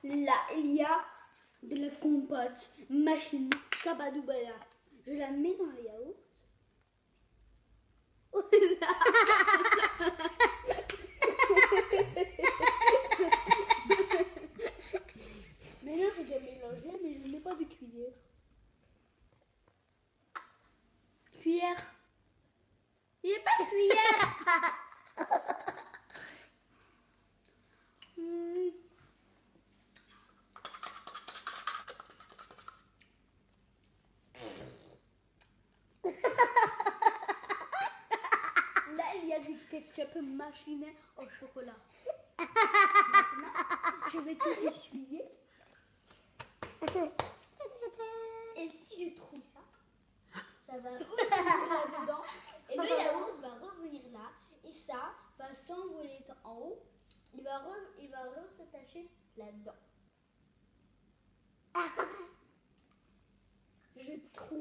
Là, il y a de la compote machine kabadoubada. Je la mets dans le yaourt. Maintenant, je dois mélanger, mais je n'ai pas de cuillère. Cuillère. Il n'y a pas de cuillère. Là, il y a du ketchup machiné au chocolat. Maintenant, je vais tout essuyer. Et si je trouve ça, ça va revenir là-dedans. Et le yaourt va revenir là. Et ça va s'envoler en haut. Il va s'attacher là-dedans. Je trouve.